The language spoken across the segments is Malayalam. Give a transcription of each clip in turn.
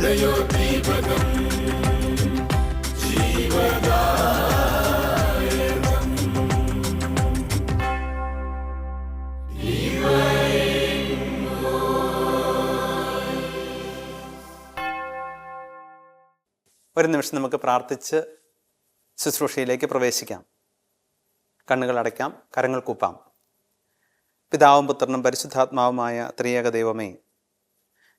ഒരു നിമിഷം നമുക്ക് പ്രാർത്ഥിച്ച് ശുശ്രൂഷയിലേക്ക് പ്രവേശിക്കാം. കണ്ണുകൾ അടയ്ക്കാം, കരങ്ങൾ കൂപ്പാം. പിതാവും പുത്രനും പരിശുദ്ധാത്മാവുമായ ത്രിയേക ദൈവമേ,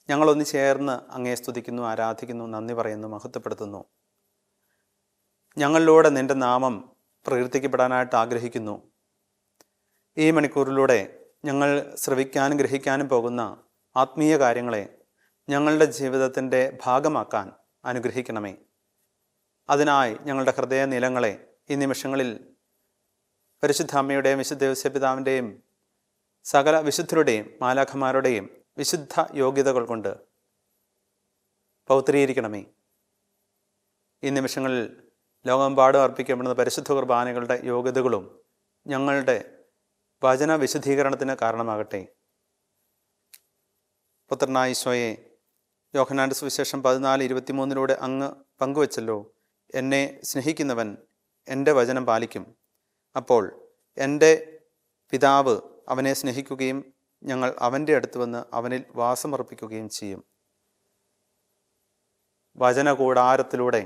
ഞങ്ങളൊന്ന് ചേർന്ന് അങ്ങയെ സ്തുതിക്കുന്നു, ആരാധിക്കുന്നു, നന്ദി പറയുന്നു, മഹത്വപ്പെടുത്തുന്നു. ഞങ്ങളിലൂടെ നിൻ്റെ നാമം പ്രകീർത്തിക്കപ്പെടാനായിട്ട് ആഗ്രഹിക്കുന്നു. ഈ മണിക്കൂറിലൂടെ ഞങ്ങൾ ശ്രവിക്കാനും ഗ്രഹിക്കാനും പോകുന്ന ആത്മീയ കാര്യങ്ങളെ ഞങ്ങളുടെ ജീവിതത്തിൻ്റെ ഭാഗമാക്കാൻ അനുഗ്രഹിക്കണമേ. അതിനായി ഞങ്ങളുടെ ഹൃദയ നിലങ്ങളെ ഈ നിമിഷങ്ങളിൽ പരിശുദ്ധ അമ്മയുടെയും വിശുദ്ധ ഔസേപ്പിതാവിൻ്റെയും സകല വിശുദ്ധരുടെയും മാലാഖമാരുടെയും വിശുദ്ധ യോഗ്യതകൾ കൊണ്ട് പൗത്രീകരിക്കണമേ. ഈ നിമിഷങ്ങളിൽ ലോകമെമ്പാടും അർപ്പിക്കപ്പെടുന്ന പരിശുദ്ധ കുർബാനകളുടെ യോഗ്യതകളും ഞങ്ങളുടെ വചന വിശുദ്ധീകരണത്തിന് കാരണമാകട്ടെ. പുത്രനായ ഈശോയെ, യോഹന്നാന്റെ സുവിശേഷം 14:23 അങ്ങ് പങ്കുവച്ചല്ലോ, എന്നെ സ്നേഹിക്കുന്നവൻ എൻ്റെ വചനം പാലിക്കും. അപ്പോൾ എൻ്റെ പിതാവ് അവനെ സ്നേഹിക്കുകയും ഞങ്ങൾ അവൻ്റെ അടുത്ത് വന്ന് അവനിൽ വാസമർപ്പിക്കുകയും ചെയ്യും. വചനകൂടാരത്തിലൂടെ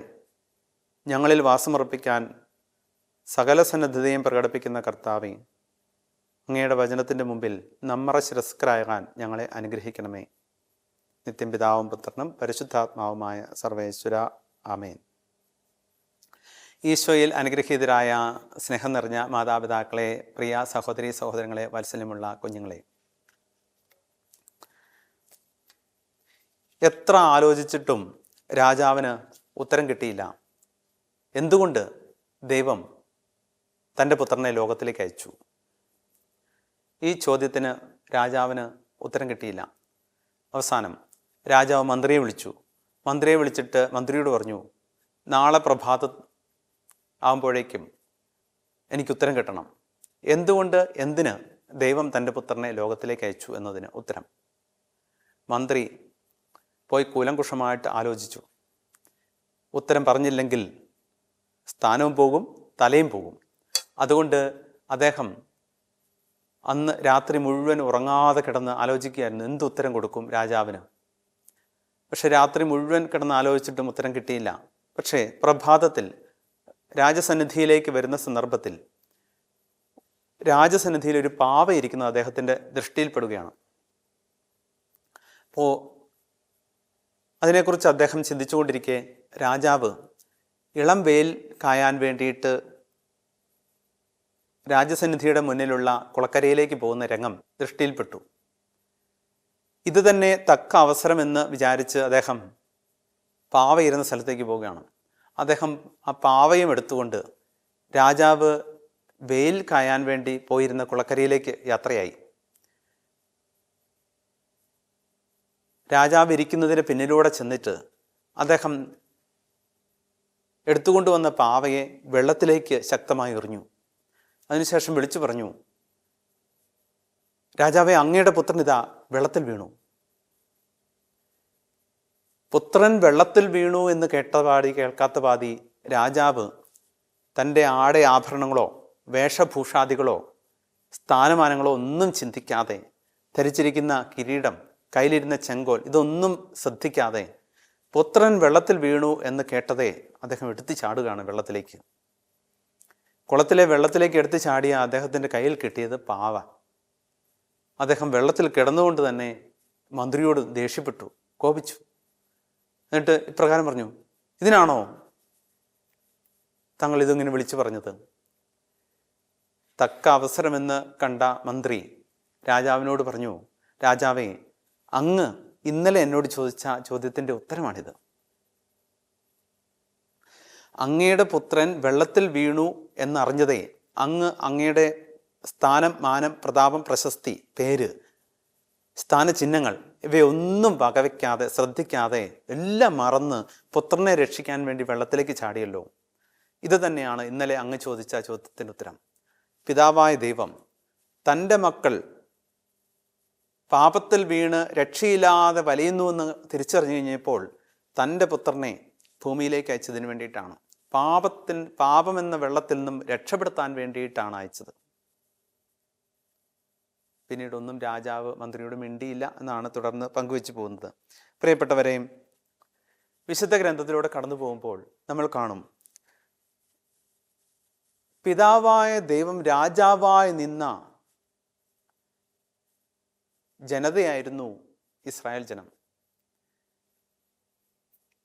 ഞങ്ങളിൽ വാസമർപ്പിക്കാൻ സകല സന്നദ്ധതയും പ്രകടിപ്പിക്കുന്ന കർത്താവേ, അങ്ങയുടെ വചനത്തിൻ്റെ മുമ്പിൽ നമ്മറ ശിരസ്കരാകാൻ ഞങ്ങളെ അനുഗ്രഹിക്കണമേ. നിത്യം പിതാവും പുത്രനും പരിശുദ്ധാത്മാവുമായ സർവേശ്വര, ആമേൻ. ഈശോയിൽ അനുഗ്രഹീതരായ സ്നേഹം നിറഞ്ഞ മാതാപിതാക്കളെ, പ്രിയ സഹോദരീ സഹോദരങ്ങളെ, വാത്സല്യമുള്ള കുഞ്ഞുങ്ങളെ, എത്ര ആലോചിച്ചിട്ടും രാജാവിന് ഉത്തരം കിട്ടിയില്ല. എന്തുകൊണ്ട് ദൈവം തൻ്റെ പുത്രനെ ലോകത്തിലേക്ക് അയച്ചു? ഈ ചോദ്യത്തിന് രാജാവിന് ഉത്തരം കിട്ടിയില്ല. അവസാനം രാജാവ് മന്ത്രിയെ വിളിച്ചു. മന്ത്രിയെ വിളിച്ചിട്ട് മന്ത്രിയോട് പറഞ്ഞു, നാളെ പ്രഭാതം ആകുമ്പോഴേക്കും എനിക്ക് ഉത്തരം കിട്ടണം. എന്തുകൊണ്ട്, എന്തിന് ദൈവം തൻ്റെ പുത്രനെ ലോകത്തിലേക്ക് അയച്ചു എന്നതിന് ഉത്തരം. മന്ത്രി പോയി കൂലങ്കുഷമായിട്ട് ആലോചിച്ചു. ഉത്തരം പറഞ്ഞില്ലെങ്കിൽ സ്ഥാനവും പോകും, തലയും പോകും. അതുകൊണ്ട് അദ്ദേഹം അന്ന് രാത്രി മുഴുവൻ ഉറങ്ങാതെ കിടന്ന് ആലോചിക്കുകയായിരുന്നു, എന്ത് ഉത്തരം കൊടുക്കും രാജാവിന്. പക്ഷെ രാത്രി മുഴുവൻ കിടന്ന് ആലോചിച്ചിട്ടും ഉത്തരം കിട്ടിയില്ല. പക്ഷേ പ്രഭാതത്തിൽ രാജസന്നിധിയിലേക്ക് വരുന്ന സന്ദർഭത്തിൽ രാജസന്നിധിയിൽ ഒരു പാവ ഇരിക്കുന്നത് അദ്ദേഹത്തിൻ്റെ ദൃഷ്ടിയിൽപ്പെടുകയാണ്. അപ്പോൾ അതിനെക്കുറിച്ച് അദ്ദേഹം ചിന്തിച്ചുകൊണ്ടിരിക്കെ രാജാവ് ഇളം വെയിൽ കായാൻ വേണ്ടിയിട്ട് രാജസന്നിധിയുടെ മുന്നിലുള്ള കുളക്കരയിലേക്ക് പോകുന്ന രംഗം ദൃഷ്ടിയിൽപ്പെട്ടു. ഇത് തന്നെ തക്ക അവസരമെന്ന് വിചാരിച്ച് അദ്ദേഹം പാവ ഇരുന്ന സ്ഥലത്തേക്ക് പോവുകയാണ്. അദ്ദേഹം ആ പാവയും എടുത്തുകൊണ്ട് രാജാവ് വെയിൽ കായാൻ വേണ്ടി പോയിരുന്ന കുളക്കരയിലേക്ക് യാത്രയായി. രാജാവ് ഇരിക്കുന്നതിന് പിന്നിലൂടെ ചെന്നിട്ട് അദ്ദേഹം എടുത്തുകൊണ്ടുവന്ന പാവയെ വെള്ളത്തിലേക്ക് ശക്തമായി എറിഞ്ഞു. അതിനുശേഷം വിളിച്ചു പറഞ്ഞു, രാജാവേ, അങ്ങയുടെ പുത്രൻ ഇതാ വെള്ളത്തിൽ വീണു. പുത്രൻ വെള്ളത്തിൽ വീണു എന്ന് കേൾക്കാത്ത പാതി രാജാവ് തൻ്റെ ആഭരണങ്ങളോ വേഷഭൂഷാദികളോ സ്ഥാനമാനങ്ങളോ ഒന്നും ചിന്തിക്കാതെ, ധരിച്ചിരിക്കുന്ന കിരീടം, കയ്യിലിരുന്ന ചെങ്കോൽ, ഇതൊന്നും ശ്രദ്ധിക്കാതെ പുത്രൻ വെള്ളത്തിൽ വീണു എന്ന് കേട്ടതേ അദ്ദേഹം എടുത്തു ചാടുകയാണ് വെള്ളത്തിലേക്ക്. കുളത്തിലെ വെള്ളത്തിലേക്ക് എടുത്തു ചാടിയ അദ്ദേഹത്തിൻ്റെ കയ്യിൽ കിട്ടിയത് പാവ. അദ്ദേഹം വെള്ളത്തിൽ കിടന്നുകൊണ്ട് തന്നെ മന്ത്രിയോട് ദേഷ്യപ്പെട്ടു, കോപിച്ചു. എന്നിട്ട് ഇപ്രകാരം പറഞ്ഞു, ഇതിനാണോ താങ്കൾ ഇതിങ്ങനെ വിളിച്ചു പറഞ്ഞത്? തക്ക അവസരമെന്ന് കണ്ട മന്ത്രി രാജാവിനോട് പറഞ്ഞു, രാജാവേ, അങ്ങ് ഇന്നലെ എന്നോട് ചോദിച്ച ചോദ്യത്തിൻ്റെ ഉത്തരമാണിത്. അങ്ങയുടെ പുത്രൻ വെള്ളത്തിൽ വീണു എന്നറിഞ്ഞതേ അങ്ങയുടെ സ്ഥാനം, മാനം, പ്രതാപം, പ്രശസ്തി, പേര്, സ്ഥാനചിഹ്നങ്ങൾ ഇവയൊന്നും വകവയ്ക്കാതെ, ശ്രദ്ധിക്കാതെ, എല്ലാം മറന്ന് പുത്രനെ രക്ഷിക്കാൻ വേണ്ടി വെള്ളത്തിലേക്ക് ചാടിയല്ലോ. ഇത് തന്നെയാണ് ഇന്നലെ അങ്ങ് ചോദിച്ച ചോദ്യത്തിൻ്റെ ഉത്തരം. പിതാവായ ദൈവം തൻ്റെ മക്കൾ പാപത്തിൽ വീണ് രക്ഷയില്ലാതെ വലയുന്നുവെന്ന് തിരിച്ചറിഞ്ഞു കഴിഞ്ഞപ്പോൾ തൻ്റെ പുത്രനെ ഭൂമിയിലേക്ക് അയച്ചതിന് വേണ്ടിയിട്ടാണ്. പാപമെന്ന വെള്ളത്തിൽ നിന്നും രക്ഷപ്പെടുത്താൻ വേണ്ടിയിട്ടാണ് അയച്ചത്. പിന്നീട് ഒന്നും രാജാവ് മന്ത്രിയോട് മിണ്ടിയില്ല എന്നാണ് തുടർന്ന് പങ്കുവെച്ചു പോകുന്നത്. പ്രിയപ്പെട്ടവരെയും, വിശുദ്ധ ഗ്രന്ഥത്തിലൂടെ കടന്നു പോകുമ്പോൾ നമ്മൾ കാണും, പിതാവായ ദൈവം രാജാവായി നിന്ന ജനതയായിരുന്നു ഇസ്രായേൽ ജനം.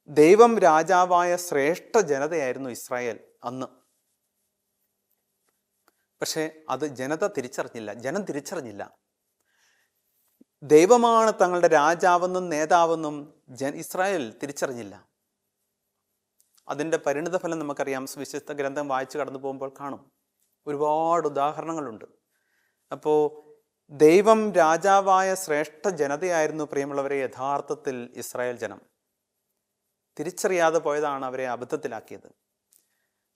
ദൈവം രാജാവായ ശ്രേഷ്ഠ ജനതയായിരുന്നു ഇസ്രായേൽ അന്ന്. പക്ഷെ അത് ജനം തിരിച്ചറിഞ്ഞില്ല. ദൈവമാണ് തങ്ങളുടെ രാജാവെന്നും നേതാവെന്നും ഇസ്രായേൽ തിരിച്ചറിഞ്ഞില്ല. അതിൻ്റെ പരിണിതഫലം നമുക്കറിയാം. സുവിശേഷ ഗ്രന്ഥം വായിച്ചു കടന്നു പോകുമ്പോൾ കാണും, ഒരുപാട് ഉദാഹരണങ്ങളുണ്ട്. അപ്പോൾ ദൈവം രാജാവായ ശ്രേഷ്ഠ ജനതയായിരുന്നു പ്രിയമുള്ളവരെ യഥാർത്ഥത്തിൽ ഇസ്രായേൽ ജനം. തിരിച്ചറിയാതെ പോയതാണ് അവരെ അബദ്ധത്തിലാക്കിയത്.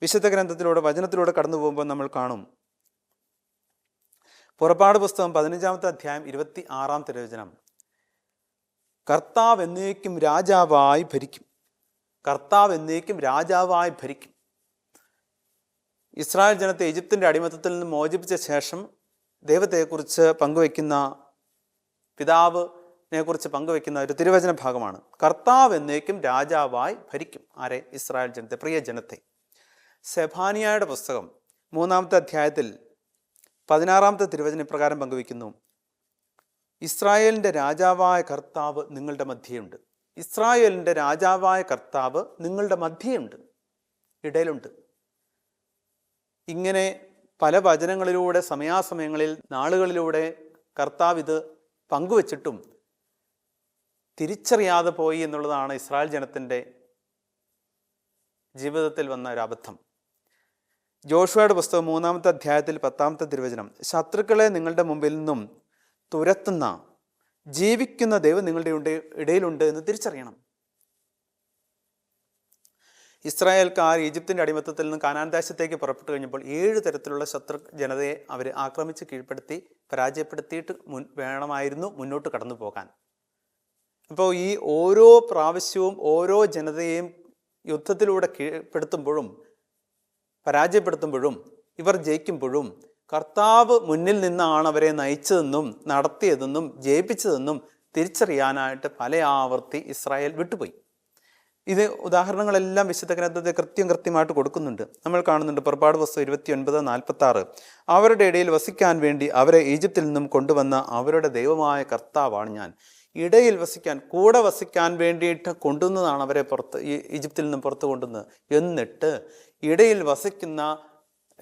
വിശുദ്ധ ഗ്രന്ഥത്തിലൂടെ വചനത്തിലൂടെ കടന്നു പോകുമ്പോൾ നമ്മൾ കാണും, പുറപ്പാട് പുസ്തകം 15-ാമത്തെ അധ്യായം 26-ാം തിരുവചനം, കർത്താവ് എന്നേക്കും രാജാവായി ഭരിക്കും. കർത്താവ് എന്നേക്കും രാജാവായി ഭരിക്കും. ഇസ്രായേൽ ജനത്തെ ഈജിപ്തിൻ്റെ അടിമത്തത്തിൽ നിന്ന് മോചിപ്പിച്ച ശേഷം ദൈവത്തെക്കുറിച്ച് പങ്കുവയ്ക്കുന്ന, പിതാവിനെക്കുറിച്ച് പങ്കുവയ്ക്കുന്ന ഒരു തിരുവചന ഭാഗമാണ്. കർത്താവ് എന്നേക്കും രാജാവായി ഭരിക്കും. ആരെ? ഇസ്രായേൽ ജനത്തെ, പ്രിയ ജനത്തെ. സെഫാനിയായുടെ പുസ്തകം 3-ാമത്തെ അധ്യായത്തിൽ 16-ാമത്തെ തിരുവചന പ്രകാരം പങ്കുവയ്ക്കുന്നു, ഇസ്രായേലിൻ്റെ രാജാവായ കർത്താവ് നിങ്ങളുടെ മധ്യയുണ്ട്. ഇസ്രായേലിൻ്റെ രാജാവായ കർത്താവ് നിങ്ങളുടെ മധ്യയുണ്ട്, ഇടയിലുണ്ട്. ഇങ്ങനെ പല വചനങ്ങളിലൂടെ സമയാസമയങ്ങളിൽ നാളുകളിലൂടെ കർത്താവ് ഇത് പങ്കുവച്ചിട്ടും തിരിച്ചറിയാതെ പോയി എന്നുള്ളതാണ് ഇസ്രായേൽ ജനത്തിൻ്റെ ജീവിതത്തിൽ വന്ന ഒരു അബദ്ധം. ജോഷുവയുടെ പുസ്തകം 3-ാമത്തെ അധ്യായത്തിൽ 10-ാമത്തെ തിരുവചനം, ശത്രുക്കളെ നിങ്ങളുടെ മുമ്പിൽ നിന്നും തുരത്തുന്ന ജീവിക്കുന്ന ദൈവം നിങ്ങളുടെ ഇടയിലുണ്ട് എന്ന് തിരിച്ചറിയണം. ഇസ്രായേൽക്കാർ ഈജിപ്തിൻ്റെ അടിമത്തത്തിൽ നിന്ന് കാനാൻ ദേശത്തേക്ക് പുറപ്പെട്ടു കഴിഞ്ഞപ്പോൾ 7 തരത്തിലുള്ള ശത്രു ജനതയെ അവർ ആക്രമിച്ച് കീഴ്പ്പെടുത്തി പരാജയപ്പെടുത്തിയിട്ട് വേണമായിരുന്നു മുന്നോട്ട് കടന്നു പോകാൻ. അപ്പോൾ ഈ ഓരോ പ്രാവശ്യവും ഓരോ ജനതയെയും യുദ്ധത്തിലൂടെ കീഴ്പ്പെടുത്തുമ്പോഴും പരാജയപ്പെടുത്തുമ്പോഴും ഇവർ ജയിക്കുമ്പോഴും കർത്താവ് മുന്നിൽ നിന്നാണ് അവരെ നയിച്ചതെന്നും നടത്തിയതെന്നും ജയിപ്പിച്ചതെന്നും തിരിച്ചറിയാനായിട്ട് പല ആവർത്തി ഇസ്രായേൽ വിട്ടുപോയി. ഇത് ഉദാഹരണങ്ങളെല്ലാം വിശുദ്ധ ഗ്രന്ഥത്തെ കൃത്യമായിട്ട് കൊടുക്കുന്നുണ്ട്. നമ്മൾ കാണുന്നുണ്ട് പുറപ്പാട് പുസ്തകം 29:46, അവരുടെ ഇടയിൽ വസിക്കാൻ വേണ്ടി അവരെ ഈജിപ്തിൽ നിന്നും കൊണ്ടുവന്ന അവരുടെ ദൈവമായ കർത്താവാണ് ഞാൻ. ഇടയിൽ വസിക്കാൻ, കൂടെ വസിക്കാൻ വേണ്ടിയിട്ട് കൊണ്ടുവന്നതാണ് അവരെ ഈജിപ്തിൽ നിന്നും പുറത്ത് കൊണ്ടുവന്നത്. എന്നിട്ട് ഇടയിൽ വസിക്കുന്ന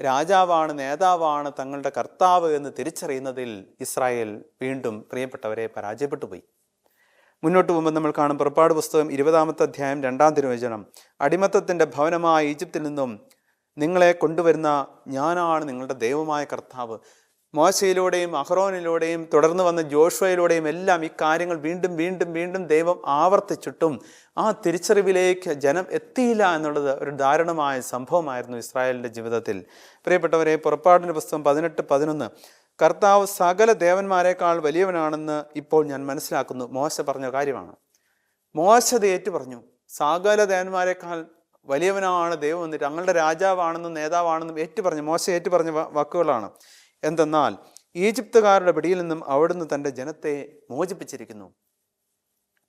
രാജാവാണ്, നേതാവാണ് തങ്ങളുടെ കർത്താവ് എന്ന് തിരിച്ചറിയുന്നതിൽ ഇസ്രായേൽ വീണ്ടും പ്രിയപ്പെട്ടവരെ പരാജയപ്പെട്ടു പോയി. മുന്നോട്ട് പോകുമ്പോൾ നമ്മൾ കാണും പുറപ്പാട് പുസ്തകം 20-ാമത്തെ അധ്യായം 2-ാം തിരുവചനം, അടിമത്തത്തിൻ്റെ ഭവനമായ ഈജിപ്തിൽ നിന്നും നിങ്ങളെ കൊണ്ടുവരുന്ന ഞാനാണ് നിങ്ങളുടെ ദൈവമായ കർത്താവ്. മോശയിലൂടെയും അഹ്റോനിലൂടെയും തുടർന്ന് വന്ന ജോഷുവയിലൂടെയും എല്ലാം ഈ കാര്യങ്ങൾ വീണ്ടും വീണ്ടും വീണ്ടും ദൈവം ആവർത്തിച്ചിട്ടും ആ തിരിച്ചറിവിലേക്ക് ജനം എത്തിയില്ല എന്നുള്ളത് ഒരു ദാരുണമായ സംഭവമായിരുന്നു ഇസ്രായേലിൻ്റെ ജീവിതത്തിൽ. പ്രിയപ്പെട്ടവരെ, പുറപ്പാടിൻ്റെ പുസ്തകം 18:11, കർത്താവ് സകല ദേവന്മാരെക്കാൾ വലിയവനാണെന്ന് ഇപ്പോൾ ഞാൻ മനസ്സിലാക്കുന്നു. മോശ പറഞ്ഞ കാര്യമാണ്. മോശ ഏറ്റു പറഞ്ഞു, സകല ദേവന്മാരെക്കാൾ വലിയവനാണ് ദൈവം എന്നിട്ട് ഞങ്ങളുടെ രാജാവാണെന്നും നേതാവാണെന്നും മോശ ഏറ്റു പറഞ്ഞ വാക്കുകളാണ്. എന്തെന്നാൽ ഈജിപ്തുകാരുടെ പിടിയിൽ നിന്നും അവിടുന്ന് തൻ്റെ ജനത്തെ മോചിപ്പിച്ചിരിക്കുന്നു.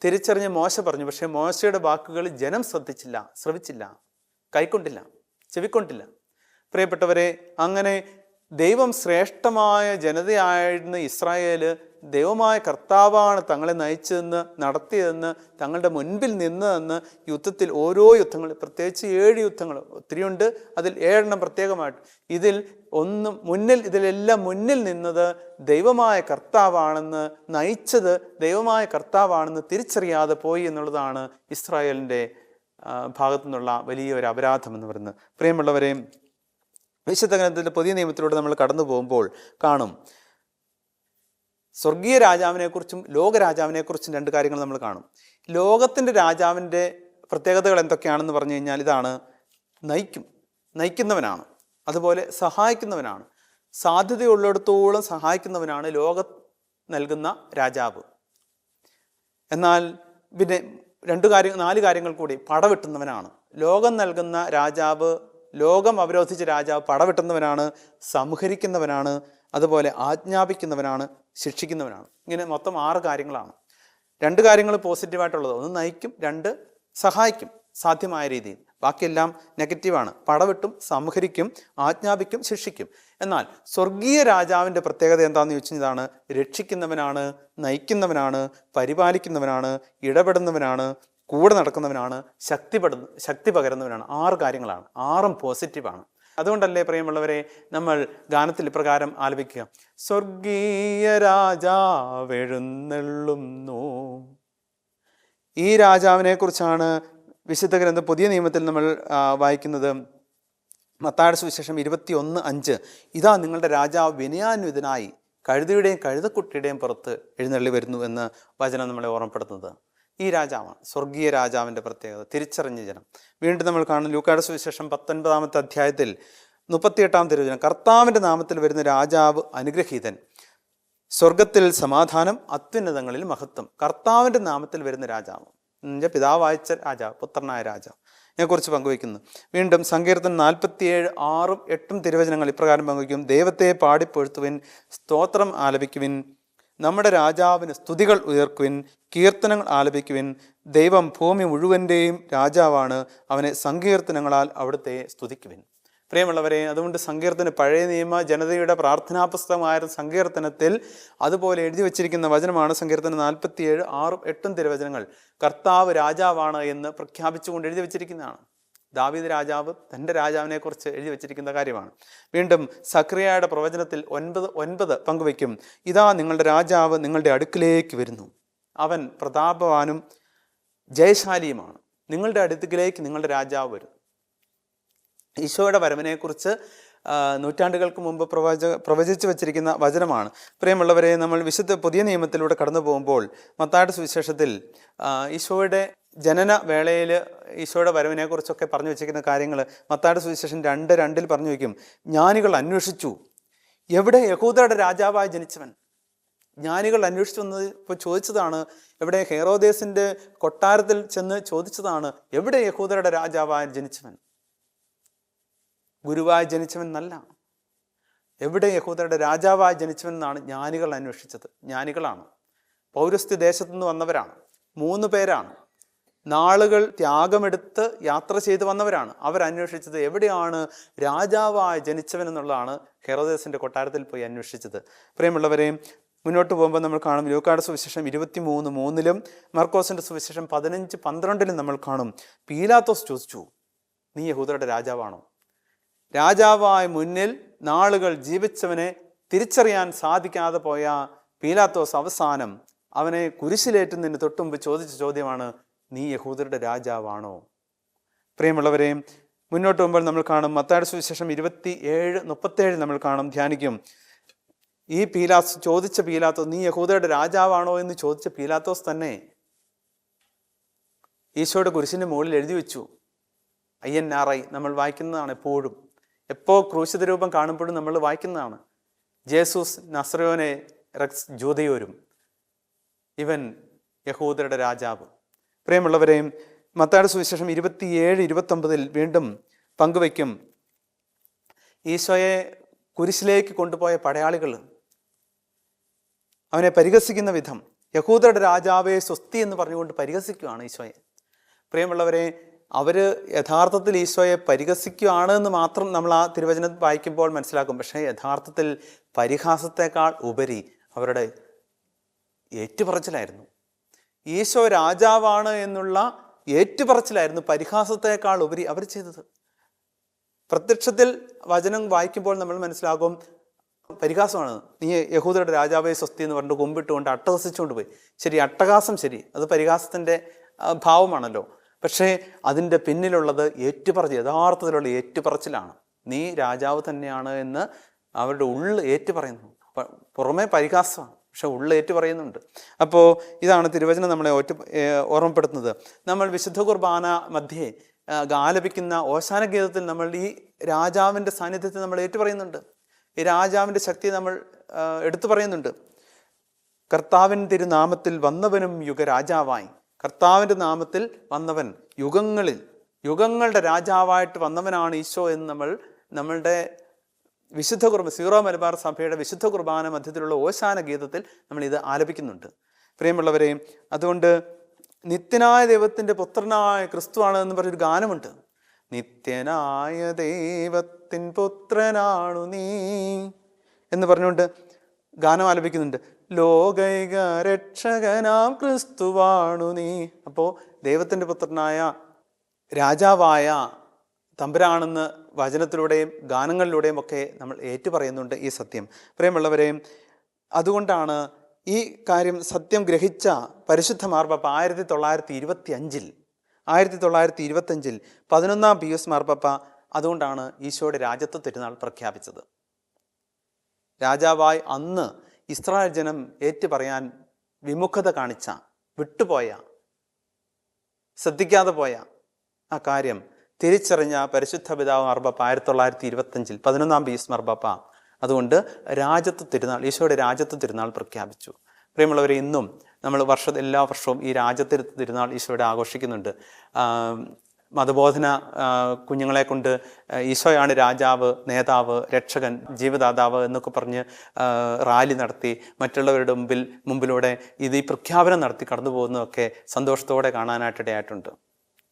തിരിച്ചറിഞ്ഞ് മോശ പറഞ്ഞു. പക്ഷേ മോശയുടെ വാക്കുകൾ ജനം ശ്രവിച്ചില്ല, കൈക്കൊണ്ടില്ല, ചെവിക്കൊണ്ടില്ല. പ്രിയപ്പെട്ടവരെ, അങ്ങനെ ദൈവം ശ്രേഷ്ഠമായ ജനതയായിരുന്ന ഇസ്രായേൽ ദൈവമായ കർത്താവാണ് തങ്ങളെ നയിച്ചതെന്ന്, നടത്തിയതെന്ന്, തങ്ങളുടെ മുൻപിൽ നിന്നതെന്ന് യുദ്ധത്തിൽ ഓരോ യുദ്ധങ്ങൾ, പ്രത്യേകിച്ച് 7 യുദ്ധങ്ങൾ ഒത്തിരിയുണ്ട്, അതിൽ 7 പ്രത്യേകമായിട്ട്, ഇതിലെല്ലാം മുന്നിൽ നിന്നത് ദൈവമായ കർത്താവാണെന്ന്, നയിച്ചത് ദൈവമായ കർത്താവാണെന്ന് തിരിച്ചറിയാതെ പോയി എന്നുള്ളതാണ് ഇസ്രായേലിൻ്റെ ഭാഗത്തു നിന്നുള്ള വലിയൊരു അപരാധം എന്ന് പറയുന്നത്. പ്രിയമുള്ളവരെ, വിശുദ്ധ ഗ്രന്ഥത്തിൻ്റെ പുതിയ നിയമത്തിലൂടെ നമ്മൾ കടന്നു പോകുമ്പോൾ കാണും സ്വർഗീയ രാജാവിനെക്കുറിച്ചും ലോകരാജാവിനെക്കുറിച്ചും 2 കാര്യങ്ങൾ നമ്മൾ കാണും. ലോകത്തിൻ്റെ രാജാവിൻ്റെ പ്രത്യേകതകൾ എന്തൊക്കെയാണെന്ന് പറഞ്ഞു കഴിഞ്ഞാൽ ഇതാണ്: നയിക്കുന്നവനാണ്, അതുപോലെ സഹായിക്കുന്നവനാണ്, സാധ്യതയുള്ളിടത്തോളം സഹായിക്കുന്നവനാണ് ലോകം നൽകുന്ന രാജാവ്. എന്നാൽ പിന്നെ നാല് കാര്യങ്ങൾ കൂടി. പടവെട്ടുന്നവനാണ്, ലോകം നൽകുന്ന രാജാവ്, ലോകം അവരോധിച്ച രാജാവ് പടവെട്ടുന്നവനാണ്, സംഹരിക്കുന്നവനാണ്, അതുപോലെ ആജ്ഞാപിക്കുന്നവനാണ്, ശിക്ഷിക്കുന്നവനാണ്. ഇങ്ങനെ മൊത്തം 6 കാര്യങ്ങളാണ്. 2 കാര്യങ്ങൾ പോസിറ്റീവായിട്ടുള്ളത്, 1 നയിക്കും, 2 സഹായിക്കും സാധ്യമായ രീതിയിൽ. ബാക്കിയെല്ലാം നെഗറ്റീവാണ്. പടവെട്ടും, സംഹരിക്കും, ആജ്ഞാപിക്കും, ശിക്ഷിക്കും. എന്നാൽ സ്വർഗീയ രാജാവിൻ്റെ പ്രത്യേകത എന്താണെന്ന് ചോദിച്ചാൽ ഇതാണ്: രക്ഷിക്കുന്നവനാണ്, നയിക്കുന്നവനാണ്, പരിപാലിക്കുന്നവനാണ്, ഇടപെടുന്നവനാണ്, കൂടെ നടക്കുന്നവനാണ്, ശക്തി പകരുന്നവനാണ്. 6 കാര്യങ്ങളാണ്, 6ഉം പോസിറ്റീവാണ്. അതുകൊണ്ടല്ലേ പ്രിയമുള്ളവരെ നമ്മൾ ഗാനത്തിൽ ഇപ്രകാരം ആലപിക്കുക: സ്വർഗീയ രാജാവെഴുന്നള്ളുന്നു. ഈ രാജാവിനെ കുറിച്ചാണ് വിശുദ്ധ ഗ്രന്ഥം പുതിയ നിയമത്തിൽ നമ്മൾ വായിക്കുന്നത്. മത്തായിയുടെ സുവിശേഷം 21:5, ഇതാ നിങ്ങളുടെ രാജാവ് വിനയാന്വിതനായി കഴുതയുടെയും കഴുതക്കുട്ടിയുടെയും പുറത്ത് എഴുന്നള്ളി വരുന്നു എന്ന് വചനം നമ്മളെ ഓർമ്മപ്പെടുത്തുന്നത് ഈ രാജാവാണ്. സ്വർഗീയ രാജാവിൻ്റെ പ്രത്യേകത തിരിച്ചറിഞ്ഞ ജനം. വീണ്ടും നമ്മൾ കാണുന്ന ലൂക്കായുടെ സുവിശേഷം 19-ാമത്തെ അധ്യായത്തിൽ 38-ാം തിരുവചനം: കർത്താവിൻ്റെ നാമത്തിൽ വരുന്ന രാജാവ് അനുഗ്രഹീതൻ, സ്വർഗത്തിൽ സമാധാനം, അത്യുന്നതങ്ങളിൽ മഹത്വം. കർത്താവിൻ്റെ നാമത്തിൽ വരുന്ന രാജാവ്, പിതാവ് അയച്ച രാജാവ്, പുത്രനായ രാജാവ് െക്കുറിച്ച് പങ്കുവയ്ക്കുന്നു. വീണ്ടും സങ്കീർത്തനം 47:6-8 തിരുവചനങ്ങൾ ഇപ്രകാരം പങ്കുവയ്ക്കും: ദൈവത്തെ പാടിപ്പൊഴുത്തുവിൻ, സ്തോത്രം ആലപിക്കുവിൻ, നമ്മുടെ രാജാവിന് സ്തുതികൾ ഉയർക്കുവിൻ, കീർത്തനങ്ങൾ ആലപിക്കുവിൻ. ദൈവം ഭൂമി മുഴുവൻ്റെയും രാജാവാണ്, അവനെ സങ്കീർത്തനങ്ങളാൽ അവിടുത്തെ സ്തുതിക്കുവിൻ. പ്രിയമുള്ളവരെ, അതുകൊണ്ട് സങ്കീർത്തനം പഴയ നിയമ ജനതയുടെ പ്രാർത്ഥനാ പുസ്തകമായ സങ്കീർത്തനത്തിൽ അതുപോലെ എഴുതി വച്ചിരിക്കുന്ന വചനമാണ് സങ്കീർത്തനം 47:6-8 തിരുവചനങ്ങൾ. കർത്താവ് രാജാവാണ് എന്ന് പ്രഖ്യാപിച്ചുകൊണ്ട് എഴുതി വച്ചിരിക്കുന്നതാണ്. ദാവീദ് രാജാവ് തൻ്റെ രാജാവിനെ കുറിച്ച് എഴുതി വച്ചിരിക്കുന്ന കാര്യമാണ്. വീണ്ടും സക്രിയയുടെ പ്രവചനത്തിൽ 9:9 പങ്കുവയ്ക്കും: ഇതാ നിങ്ങളുടെ രാജാവ് നിങ്ങളുടെ അടുക്കിലേക്ക് വരുന്നു, അവൻ പ്രതാപവാനും ജയശാലിയുമാണ്. നിങ്ങളുടെ അടുക്കിലേക്ക് നിങ്ങളുടെ രാജാവ് വരുന്നു. ഈശോയുടെ വരവിനെക്കുറിച്ച് നൂറ്റാണ്ടുകൾക്ക് മുമ്പ് പ്രവചിച്ചു വച്ചിരിക്കുന്ന വചനമാണ്. പ്രിയമുള്ളവരെ, നമ്മൾ വിശുദ്ധ പുതിയ നിയമത്തിലൂടെ കടന്നു പോകുമ്പോൾ മത്തായിയുടെ സുവിശേഷത്തിൽ ഈശോയുടെ ജനന വേളയിൽ ഈശോയുടെ വരവിനെക്കുറിച്ചൊക്കെ പറഞ്ഞു വെച്ചിരിക്കുന്ന കാര്യങ്ങൾ മത്തായിയുടെ സുവിശേഷം 2:2 പറഞ്ഞു വയ്ക്കും: ജ്ഞാനികൾ അന്വേഷിച്ചു, എവിടെ യഹൂദരുടെ രാജാവായി ജനിച്ചവൻ? ജ്ഞാനികൾ അന്വേഷിച്ചു വന്നത് ഇപ്പോൾ ചോദിച്ചതാണ്. എവിടെ ഹെറോദേസിൻ്റെ കൊട്ടാരത്തിൽ ചെന്ന് ചോദിച്ചതാണ്: എവിടെ യഹൂദരുടെ രാജാവായി ജനിച്ചവൻ? ഗുരുവായി ജനിച്ചവൻ എന്നല്ല, എവിടെ യഹൂദരുടെ രാജാവായി ജനിച്ചവൻ എന്നാണ് ജ്ഞാനികൾ അന്വേഷിച്ചത്. ജ്ഞാനികളാണ്, പൗരസ്ത്യ ദേശത്തു നിന്ന് വന്നവരാണ്, 3 പേരാണ്, നാളുകൾ ത്യാഗമെടുത്ത് യാത്ര ചെയ്ത് വന്നവരാണ്. അവരന്വേഷിച്ചത് എവിടെയാണ് രാജാവായി ജനിച്ചവൻ എന്നുള്ളതാണ്. ഹെറോദേസിൻ്റെ കൊട്ടാരത്തിൽ പോയി അന്വേഷിച്ചത്. പ്രിയമുള്ളവരെ, മുന്നോട്ട് പോകുമ്പോൾ നമ്മൾ കാണും ലൂക്കായുടെ സുവിശേഷം 23:3 മർക്കോസിൻ്റെ സുവിശേഷം 15:12 നമ്മൾ കാണും: പീലാത്തോസ് ചോദിച്ചു, നീ യഹൂദരുടെ രാജാവാണോ? രാജാവായ മുന്നിൽ നാളുകൾ ജീവിച്ചവനെ തിരിച്ചറിയാൻ സാധിക്കാതെ പോയ പീലാത്തോസ് അവസാനം അവനെ കുരിശിലേറ്റുന്നതിന് തൊട്ടുമുമ്പ് ചോദിച്ച ചോദ്യമാണ്: നീ യഹൂദരുടെ രാജാവാണോ? പ്രിയമുള്ളവരെ, മുന്നോട്ട് പോകുമ്പോൾ നമ്മൾ കാണും മത്തായിയുടെ സുവിശേഷം 27:37 നമ്മൾ കാണും, ധ്യാനിക്കും. ഈ ചോദിച്ച പീലാത്തോസ്, നീ യഹൂദരുടെ രാജാവാണോ എന്ന് ചോദിച്ച പീലാത്തോസ് തന്നെ ഈശോയുടെ കുരിശിൻ്റെ മുകളിൽ എഴുതി വെച്ചു INRI. നമ്മൾ വായിക്കുന്നതാണ് എപ്പോഴും. എപ്പോൾ ക്രൂശിത രൂപം കാണുമ്പോഴും നമ്മൾ വായിക്കുന്നതാണ്: ജേസൂസ് നസ്രയോനെ റെക്സ് ജൂദയോരും, ഇവൻ യഹൂദരുടെ രാജാവ്. പ്രിയമുള്ളവരെയും, മത്തായിയുടെ സുവിശേഷം 27:29 വീണ്ടും പങ്കുവയ്ക്കും: ഈശോയെ കുരിശിലേക്ക് കൊണ്ടുപോയ പടയാളികൾ അവനെ പരിഹസിക്കുന്ന വിധം, യഹൂദരുടെ രാജാവെ സ്വസ്തി എന്ന് പറഞ്ഞുകൊണ്ട് പരിഹസിക്കുകയാണ് ഈശോയെ. പ്രിയമുള്ളവരെ, അവർ യഥാർത്ഥത്തിൽ ഈശോയെ പരിഹസിക്കുകയാണ് എന്ന് മാത്രം നമ്മൾ ആ തിരുവചനം വായിക്കുമ്പോൾ മനസ്സിലാക്കും. പക്ഷേ യഥാർത്ഥത്തിൽ പരിഹാസത്തെക്കാൾ ഉപരി അവരുടെ ഏറ്റുപറച്ചിലായിരുന്നു. ഈശോ രാജാവാണ് എന്നുള്ള ഏറ്റുപറച്ചിലായിരുന്നു പരിഹാസത്തെക്കാൾ ഉപരി അവർ ചെയ്തത്. പ്രത്യക്ഷത്തിൽ വചനം വായിക്കുമ്പോൾ നമ്മൾ മനസ്സിലാകും പരിഹാസമാണ്. നീ യഹൂദരുടെ രാജാവെ സ്വസ്തി എന്ന് പറഞ്ഞിട്ട് കൊമ്പിട്ടുകൊണ്ട് അട്ടഹസിച്ചുകൊണ്ട് പോയി. ശരി, അട്ടഹാസം ശരി, അത് പരിഹാസത്തിൻ്റെ ഭാവമാണല്ലോ. പക്ഷേ അതിൻ്റെ പിന്നിലുള്ളത് ഏറ്റുപറച്ചിൽ, യഥാർത്ഥത്തിലുള്ള ഏറ്റുപറച്ചിലാണ്. നീ രാജാവ് തന്നെയാണ് എന്ന് അവരുടെ ഉള്ളിൽ ഏറ്റുപറയുന്നു. പുറമേ പരിഹാസമാണ്, പക്ഷെ ഉള്ളിൽ ഏറ്റുപറയുന്നുണ്ട്. അപ്പോൾ ഇതാണ് തിരുവചനം നമ്മളെ ഓർമ്മപ്പെടുത്തുന്നത്. നമ്മൾ വിശുദ്ധ കുർബാന മധ്യേ ആലപിക്കുന്ന ഓശാന ഗീതത്തിൽ നമ്മൾ ഈ രാജാവിൻ്റെ സാന്നിധ്യത്തെ നമ്മൾ ഏറ്റുപറയുന്നുണ്ട്. ഈ രാജാവിൻ്റെ ശക്തി നമ്മൾ എടുത്തു പറയുന്നുണ്ട്. കർത്താവിൻ തിരുനാമത്തിൽ വന്നവനും യുഗരാജാവായി, കർത്താവിൻ്റെ നാമത്തിൽ വന്നവൻ, യുഗങ്ങളുടെ രാജാവായിട്ട് വന്നവനാണ് ഈശോ എന്ന് നമ്മളുടെ വിശുദ്ധ കുർബാന, സീറോ മലബാർ സഭയുടെ വിശുദ്ധ കുർബാന മധ്യത്തിലുള്ള ഓശാന ഗീതത്തിൽ നമ്മൾ ഇത് ആലപിക്കുന്നുണ്ട്. പ്രിയമുള്ളവരെയും, അതുകൊണ്ട് നിത്യനായ ദൈവത്തിൻ്റെ പുത്രനായ ക്രിസ്തുവാണ് എന്ന് പറഞ്ഞൊരു ഗാനമുണ്ട്. നിത്യനായ ദൈവത്തിൻ പുത്രനാണു നീ എന്ന് പറഞ്ഞുകൊണ്ട് ഗാനം ആലപിക്കുന്നുണ്ട്. ലോകൈക രക്ഷകനാം ക്രിസ്തുവാണു നീ. അപ്പോൾ ദൈവത്തിൻ്റെ പുത്രനായ രാജാവായ തമ്പുരാണെന്ന് വചനത്തിലൂടെയും ഗാനങ്ങളിലൂടെയും ഒക്കെ നമ്മൾ ഏറ്റുപറയുന്നുണ്ട് ഈ സത്യം. പ്രിയമുള്ളവരെയും, അതുകൊണ്ടാണ് ഈ കാര്യം സത്യം ഗ്രഹിച്ച പരിശുദ്ധ മാർപ്പാപ്പ 1925 11-ാം പിയൂസ് മാർപ്പാപ്പ അതുകൊണ്ടാണ് ഈശോയുടെ രാജത്വ തിരുനാൾ പ്രഖ്യാപിച്ചത്. രാജാവായി അന്ന് ഇസ്രായേൽ ജനം ഏറ്റുപറയാൻ വിമുഖത കാണിച്ച, വിട്ടുപോയ, ശ്രദ്ധിക്കാതെ പോയ ആ കാര്യം തിരിച്ചറിഞ്ഞ പരിശുദ്ധ പിതാവ് മാർപ്പാപ്പ 1925 11-ാം പിയൂസ് മാർപ്പാപ്പ അതുകൊണ്ട് ഈശോയുടെ രാജത്വ തിരുനാൾ പ്രഖ്യാപിച്ചു. പ്രിയമുള്ളവരെ, ഇന്നും നമ്മൾ എല്ലാ വർഷവും ഈ രാജത്വ തിരുനാൾ ഈശോയുടെ ആഘോഷിക്കുന്നുണ്ട്. മതബോധന കുഞ്ഞുങ്ങളെ കൊണ്ട് ഈശോയാണ് രാജാവ്, നേതാവ്, രക്ഷകൻ, ജീവദാതാവ് എന്നൊക്കെ പറഞ്ഞ് റാലി നടത്തി മറ്റുള്ളവരുടെ മുമ്പിലൂടെ ഈ പ്രഖ്യാപനം നടത്തി കടന്നു പോകുന്നതൊക്കെ സന്തോഷത്തോടെ കാണാനായിട്ടിടയായിട്ടുണ്ട്.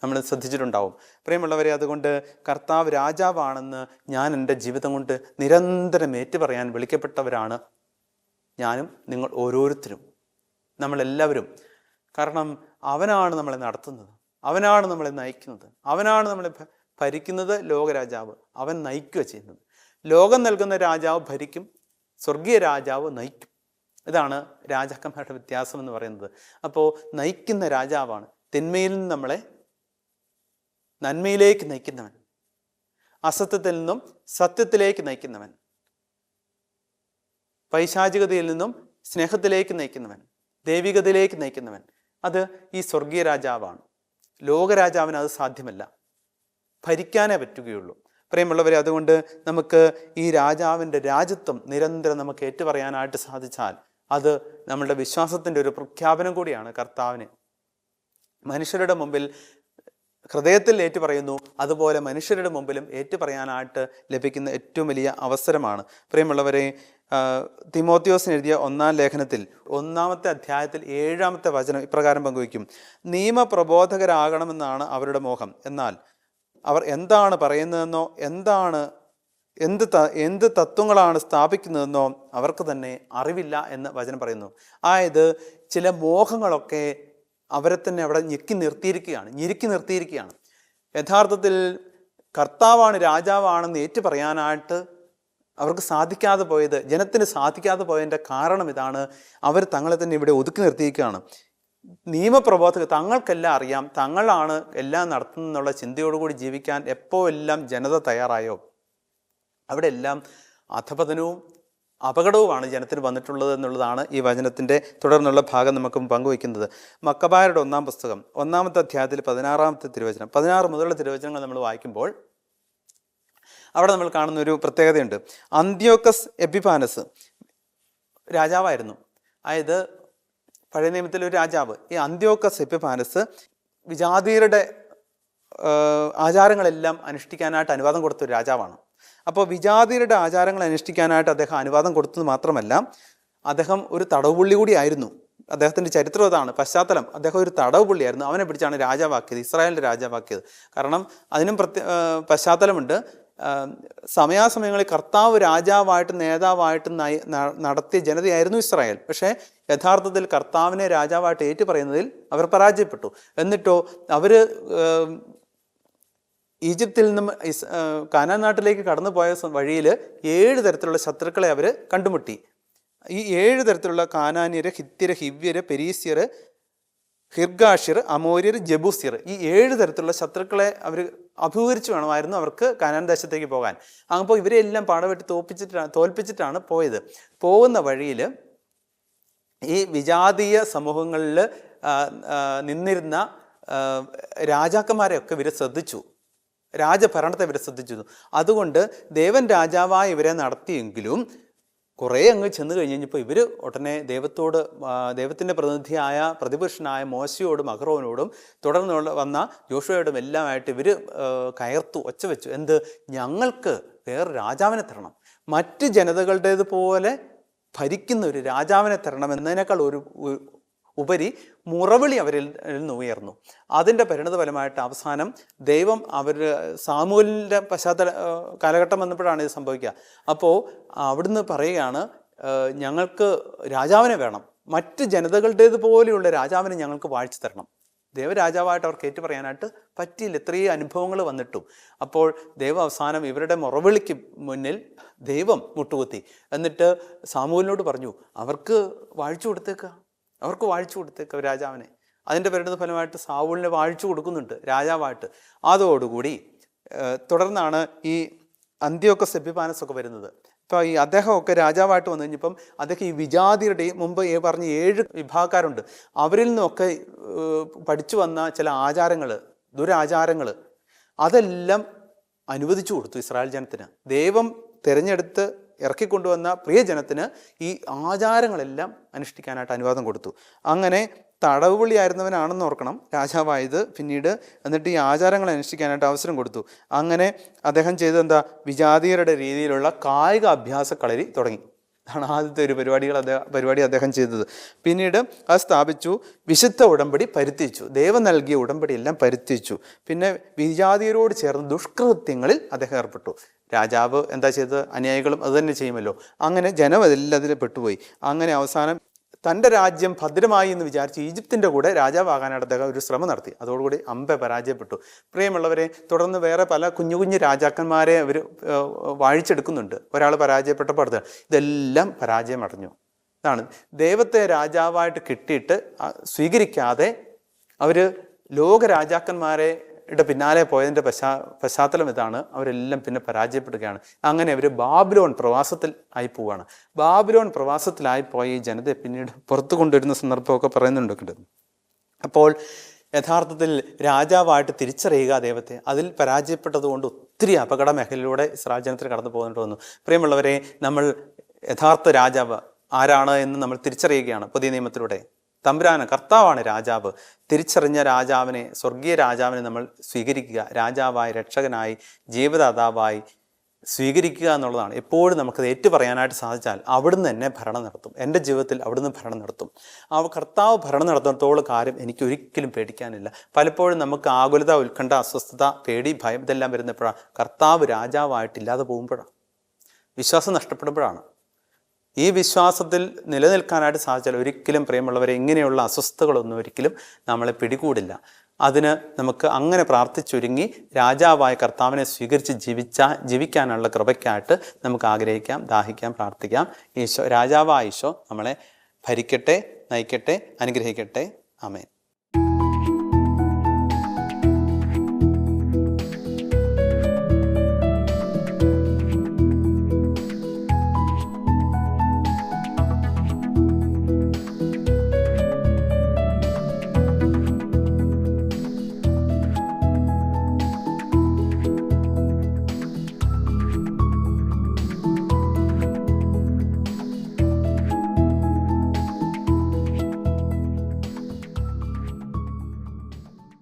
നമ്മൾ ശ്രദ്ധിച്ചിട്ടുണ്ടാവും. പ്രിയമുള്ളവരെ, അതുകൊണ്ട് കർത്താവ് രാജാവാണെന്ന് ഞാൻ എൻ്റെ ജീവിതം കൊണ്ട് നിരന്തരം ഏറ്റുപറയാൻ വിളിക്കപ്പെട്ടവരാണ് ഞാനും നിങ്ങൾ ഓരോരുത്തരും, നമ്മളെല്ലാവരും. കാരണം അവനാണ് നമ്മളെ നടത്തുന്നത്, അവനാണ് നമ്മളെ നയിക്കുന്നത്, അവനാണ് നമ്മളെ ഭരിക്കുന്നത്. ലോകരാജാവ് അവൻ നയിക്കുക ചെയ്യുന്നത്. ലോകം നൽകുന്ന രാജാവ് ഭരിക്കും, സ്വർഗീയ രാജാവ് നയിക്കും. ഇതാണ് രാജാക്കന്മാരുടെ വ്യത്യാസം എന്ന് പറയുന്നത്. അപ്പോൾ നയിക്കുന്ന രാജാവാണ്. തിന്മയിൽ നിന്ന് നമ്മളെ നന്മയിലേക്ക് നയിക്കുന്നവൻ, അസത്യത്തിൽ നിന്നും സത്യത്തിലേക്ക് നയിക്കുന്നവൻ, പൈശാചികതയിൽ നിന്നും സ്നേഹത്തിലേക്ക് നയിക്കുന്നവൻ, ദൈവികതയിലേക്ക് നയിക്കുന്നവൻ. അത് ഈ സ്വർഗീയ രാജാവാണ്. ലോകരാജാവിന് അത് സാധ്യമല്ല, ഭരിക്കാനേ പറ്റുകയുള്ളൂ. പ്രിയമുള്ളവരെ, അതുകൊണ്ട് നമുക്ക് ഈ രാജാവിൻ്റെ രാജത്വം നിരന്തരം നമുക്ക് ഏറ്റുപറയാനായിട്ട് സാധിച്ചാൽ അത് നമ്മളുടെ വിശ്വാസത്തിൻ്റെ ഒരു പ്രഖ്യാപനം കൂടിയാണ്. കർത്താവിന് മനുഷ്യരുടെ മുമ്പിൽ ഹൃദയത്തിൽ ഏറ്റുപറയുന്നു, അതുപോലെ മനുഷ്യരുടെ മുമ്പിലും ഏറ്റുപറയാനായിട്ട് ലഭിക്കുന്ന ഏറ്റവും വലിയ അവസരമാണ്. പ്രിയമുള്ളവരെ, തിമോത്തിയോസിന് എഴുതിയ 1-ാം ലേഖനത്തിൽ 1-ാമത്തെ അധ്യായത്തിൽ 7-ാമത്തെ വചനം ഇപ്രകാരം പങ്കുവയ്ക്കും: നിയമപ്രബോധകരാകണമെന്നാണ് അവരുടെ മോഹം, എന്നാൽ അവർ എന്താണ് പറയുന്നതെന്നോ എന്ത് തത്വങ്ങളാണ് സ്ഥാപിക്കുന്നതെന്നോ അവർക്ക് തന്നെ അറിവില്ല എന്ന് വചനം പറയുന്നു. അതായത് ചില മോഹങ്ങളൊക്കെ അവരെ തന്നെ അവിടെ ഞെരുക്കി നിർത്തിയിരിക്കുകയാണ്. യഥാർത്ഥത്തിൽ കർത്താവാണ് രാജാവാണെന്ന് ഏറ്റു പറയാനായിട്ട് അവർക്ക് സാധിക്കാതെ പോയത്, ജനത്തിന് സാധിക്കാതെ പോയതിൻ്റെ കാരണം ഇതാണ്. അവർ തങ്ങളെ തന്നെ ഇവിടെ ഒതുക്കി നിർത്തിയിരിക്കുകയാണ്. നിയമപ്രബോധകർ തങ്ങൾക്കെല്ലാം അറിയാം, തങ്ങളാണ് എല്ലാം നടത്തുന്നുള്ള ചിന്തയോടുകൂടി ജീവിക്കാൻ എല്ലാം ജനത തയ്യാറായോ അവിടെ എല്ലാം അധപതനവും അപകടവുമാണ് ജനത്തിന് വന്നിട്ടുള്ളത് എന്നുള്ളതാണ് ഈ വചനത്തിൻ്റെ തുടർന്നുള്ള ഭാഗം നമുക്ക് പങ്കുവയ്ക്കുന്നത്. മക്കബായരുടെ 1-ാം പുസ്തകം 1-ാമത്തെ അധ്യായത്തിൽ 16-ാമത്തെ തിരുവചനം, 16 മുതലുള്ള തിരുവചനങ്ങൾ നമ്മൾ വായിക്കുമ്പോൾ അവിടെ നമ്മൾ കാണുന്ന ഒരു പ്രത്യേകതയുണ്ട്. അന്ത്യോക്കസ് എപ്പിഫാനസ് രാജാവായിരുന്നു. അതായത് പഴയ നിയമത്തിലെ ഒരു രാജാവ്. ഈ അന്ത്യോക്കസ് എപ്പിഫാനസ് വിജാതീയരുടെ ആചാരങ്ങളെല്ലാം അനുഷ്ഠിക്കാനായിട്ട് അനുവാദം കൊടുത്തൊരു രാജാവാണ്. അപ്പോൾ വിജാതീയരുടെ ആചാരങ്ങൾ അനുഷ്ഠിക്കാനായിട്ട് അദ്ദേഹം അനുവാദം കൊടുത്തത് മാത്രമല്ല, അദ്ദേഹം ഒരു തടവുപുള്ളി കൂടിയായിരുന്നു. അദ്ദേഹത്തിൻ്റെ ചരിത്രം അതാണ്, പശ്ചാത്തലം. അദ്ദേഹം ഒരു തടവുപുള്ളിയായിരുന്നു. അവനെ പിടിച്ചാണ് രാജാവാക്കിയത്, ഇസ്രായേലിൻ്റെ രാജാവാക്കിയത്. കാരണം അതിനും പശ്ചാത്തലമുണ്ട്. സമയാസമയങ്ങളിൽ കർത്താവ് രാജാവായിട്ട് നേതാവായിട്ട് നടത്തിയ ജനതയായിരുന്നു ഇസ്രായേൽ. പക്ഷേ യഥാർത്ഥത്തിൽ കർത്താവിനെ രാജാവായിട്ട് ഏറ്റുപറയുന്നതിൽ അവർ പരാജയപ്പെട്ടു. എന്നിട്ടോ അവർ ഈജിപ്തിൽ നിന്നും കാനാൻ നാട്ടിലേക്ക് കടന്നു പോയ വഴിയിൽ 7 തരത്തിലുള്ള ശത്രുക്കളെ അവർ കണ്ടുമുട്ടി. ഈ 7 തരത്തിലുള്ള കാനാന്യര്, ഹിത്യര്, ഹിവ്യര്, പെരീസ്യർ, ഹിർഗാഷ്യർ, അമോര്യർ, ജബൂസ്യർ, ഈ 7 തരത്തിലുള്ള ശത്രുക്കളെ അവർ അഭിമുഖീകരിച്ച് വേണമായിരുന്നു അവർക്ക് കാനാൻ ദേശത്തേക്ക് പോകാൻ. അപ്പോൾ ഇവരെല്ലാം പാടവെട്ടി തോൽപ്പിച്ചിട്ടാണ് പോയത്. പോകുന്ന വഴിയിൽ ഈ വിജാതീയ സമൂഹങ്ങളിൽ നിന്നിരുന്ന രാജാക്കന്മാരെയൊക്കെ ഇവർ ശ്രദ്ധിച്ചു, രാജഭരണത്തെ ഇവരെ ശ്രദ്ധിച്ചു. അതുകൊണ്ട് ദേവൻ രാജാവായി ഇവരെ നടത്തിയെങ്കിലും കുറേ അങ്ങ് ചെന്ന് കഴിഞ്ഞപ്പോൾ ഇവർ ഉടനെ ദൈവത്തിൻ്റെ പ്രതിനിധിയായ പ്രതിപുരുഷനായ മോശയോടും അഹ്റോനോടും തുടർന്ന് വന്ന യോശുവയോടും എല്ലാമായിട്ട് ഇവർ കയർത്തു, ഒച്ച വെച്ചു. എന്ത്? ഞങ്ങൾക്ക് വേറെ രാജാവിനെ തരണം, മറ്റ് ജനതകളുടേതുപോലെ ഭരിക്കുന്ന ഒരു രാജാവിനെ തരണം എന്നതിനേക്കാൾ ഉപരി മുറവിളി അവരിൽ നിന്ന് ഉയർന്നു. അതിൻ്റെ പരിണതഫലമായിട്ട് അവസാനം ദൈവം സാമൂലിൻ്റെ കാലഘട്ടം വന്നപ്പോഴാണ് ഇത് സംഭവിക്കുക. അപ്പോൾ അവിടുന്ന് പറയുകയാണ്, ഞങ്ങൾക്ക് രാജാവിനെ വേണം, മറ്റ് ജനതകളുടേതുപോലെയുള്ള രാജാവിനെ ഞങ്ങൾക്ക് വാഴിച്ചു തരണം. ദൈവരാജാവായിട്ട് അവർക്ക് ഏറ്റു പറയാനായിട്ട് പറ്റിയില്ല, ഇത്രയും അനുഭവങ്ങൾ വന്നിട്ടും. അപ്പോൾ ദൈവം അവസാനം ഇവരുടെ മുറവിളിക്ക് മുന്നിൽ ദൈവം മുട്ടുകുത്തി. എന്നിട്ട് സാമൂലിനോട് പറഞ്ഞു, അവർക്ക് വാഴിച്ചു കൊടുത്തേക്കുക രാജാവിനെ. അതിൻ്റെ പരിണതഫലമായിട്ട് സാവൂലിനെ വാഴിച്ചു കൊടുക്കുന്നുണ്ട് രാജാവായിട്ട്. അതോടുകൂടി തുടർന്നാണ് ഈ അന്ത്യോക്കസ് എപ്പിഫാനസ് ഒക്കെ വരുന്നത്. ഇപ്പോൾ ഈ അദ്ദേഹമൊക്കെ രാജാവായിട്ട് വന്നു കഴിഞ്ഞപ്പം അദ്ദേഹം ഈ വിജാതിയുടെ മുമ്പ് പറഞ്ഞ 7 വിഭാഗക്കാരുണ്ട്, അവരിൽ നിന്നൊക്കെ പഠിച്ചു വന്ന ചില ദുരാചാരങ്ങൾ അതെല്ലാം അനുവദിച്ചു കൊടുത്തു ഇസ്രായേൽ ജനത്തിന്. ദൈവം തിരഞ്ഞെടുത്ത് ഇറക്കിക്കൊണ്ടുവന്ന പ്രിയജനത്തിന് ഈ ആചാരങ്ങളെല്ലാം അനുഷ്ഠിക്കാനായിട്ട് അനുവാദം കൊടുത്തു. അങ്ങനെ തടവുപുള്ളിയായിരുന്നവനാണെന്ന് ഓർക്കണം രാജാവായത് പിന്നീട്. എന്നിട്ട് ഈ ആചാരങ്ങൾ അനുഷ്ഠിക്കാനായിട്ട് അവസരം കൊടുത്തു. അങ്ങനെ അദ്ദേഹം ചെയ്തത് എന്താ? വിജാതീയരുടെ രീതിയിലുള്ള കായിക അഭ്യാസ കളരി തുടങ്ങി. അതാണ് ആദ്യത്തെ ഒരു പരിപാടി അദ്ദേഹം ചെയ്തത്. പിന്നീട് അത് സ്ഥാപിച്ചു. വിശുദ്ധ ഉടമ്പടി പരുത്തിച്ചു, ദൈവം നൽകിയ ഉടമ്പടി എല്ലാം പരുത്തിച്ചു. പിന്നെ വിജാതീയരോട് ചേർന്ന് ദുഷ്കൃത്യങ്ങളിൽ അദ്ദേഹം ഏർപ്പെട്ടു. രാജാവ് എന്താ ചെയ്തത്? അനുയായികളും അത് തന്നെ ചെയ്യുമല്ലോ. അങ്ങനെ ജനം അതെല്ലാത്തിലും പെട്ടുപോയി. അങ്ങനെ അവസാനം തൻ്റെ രാജ്യം ഭദ്രമായി എന്ന് വിചാരിച്ച് ഈജിപ്തിൻ്റെ കൂടെ രാജാവാകാനായിട്ട് അദ്ദേഹം ഒരു ശ്രമം നടത്തി. അതോടുകൂടി പരാജയപ്പെട്ടു. പ്രിയമുള്ളവരെ, തുടർന്ന് വേറെ പല കുഞ്ഞു രാജാക്കന്മാരെ അവർ വാഴിച്ചെടുക്കുന്നുണ്ട്. ഒരാൾ പരാജയപ്പെട്ടപ്പോൾ അടുത്ത ഇതെല്ലാം പരാജയമടഞ്ഞു. ഇതാണ് ദൈവത്തെ രാജാവായിട്ട് കിട്ടിയിട്ട് സ്വീകരിക്കാതെ അവർ ലോക രാജാക്കന്മാരെ പിന്നാലെ പോയതിൻ്റെ പശ്ചാത്തലം ഇതാണ്. അവരെല്ലാം പിന്നെ പരാജയപ്പെടുകയാണ്. അങ്ങനെ അവർ ബാബിലോൺ പ്രവാസത്തിൽ ആയി പോവുകയാണ്. ബാബിലോൺ പ്രവാസത്തിലായി പോയ ഈ ജനതയെ പിന്നീട് പുറത്തു കൊണ്ടുവരുന്ന സന്ദർഭമൊക്കെ പറയുന്നുണ്ട്. അപ്പോൾ യഥാർത്ഥത്തിൽ രാജാവായിട്ട് തിരിച്ചറിയുക ദൈവത്തെ, അതിൽ പരാജയപ്പെട്ടതുകൊണ്ട് ഒത്തിരി അപകട മേഖലയിലൂടെ ഇസ്രായേൽ ജനത്തിന് കടന്നു പോകേണ്ടി വന്നു. പ്രിയമുള്ളവരെ, നമ്മൾ യഥാർത്ഥ രാജാവ് ആരാണ് എന്ന് നമ്മൾ തിരിച്ചറിയുകയാണ് പുതിയ നിയമത്തിലൂടെ. തമ്പുരാന് കർത്താവാണ് രാജാവ്. തിരിച്ചറിഞ്ഞ രാജാവിനെ, സ്വർഗീയ രാജാവിനെ നമ്മൾ സ്വീകരിക്കുക, രാജാവായി, രക്ഷകനായി, ജീവദാതാവായി സ്വീകരിക്കുക എന്നുള്ളതാണ്. എപ്പോഴും നമുക്കത് ഏറ്റുപറയാനായിട്ട് സാധിച്ചാൽ അവിടുന്ന് എന്നെ ഭരണം നടത്തും, എൻ്റെ ജീവിതത്തിൽ അവിടുന്ന് ഭരണം നടത്തും. കർത്താവ് ഭരണം നടത്തുന്നിടത്തോളം കാര്യം എനിക്ക് ഒരിക്കലും പേടിക്കാനില്ല. പലപ്പോഴും നമുക്ക് ആകുലത, ഉത്കണ്ഠ, അസ്വസ്ഥത, പേടി, ഭയം ഇതെല്ലാം വരുന്നപ്പോഴാണ് കർത്താവ് രാജാവായിട്ടില്ലാതെ പോകുമ്പോഴാണ്, വിശ്വാസം നഷ്ടപ്പെടുമ്പോഴാണ്. ഈ വിശ്വാസത്തിൽ നിലനിൽക്കാനായിട്ട് സാധിച്ചാൽ ഒരിക്കലും പ്രിയമുള്ളവരെ ഇങ്ങനെയുള്ള അസ്വസ്ഥതകളൊന്നും ഒരിക്കലും നമ്മളെ പിടികൂടില്ല. അതിന് നമുക്ക് അങ്ങനെ പ്രാർത്ഥിച്ചൊരുങ്ങി രാജാവായ കർത്താവിനെ സ്വീകരിച്ച് ജീവിക്കാനുള്ള കൃപയ്ക്കായിട്ട് നമുക്ക് ആഗ്രഹിക്കാം, ദാഹിക്കാം, പ്രാർത്ഥിക്കാം. ഈശോ, രാജാവായ ഈശോ നമ്മളെ ഭരിക്കട്ടെ, നയിക്കട്ടെ, അനുഗ്രഹിക്കട്ടെ. ആമേൻ.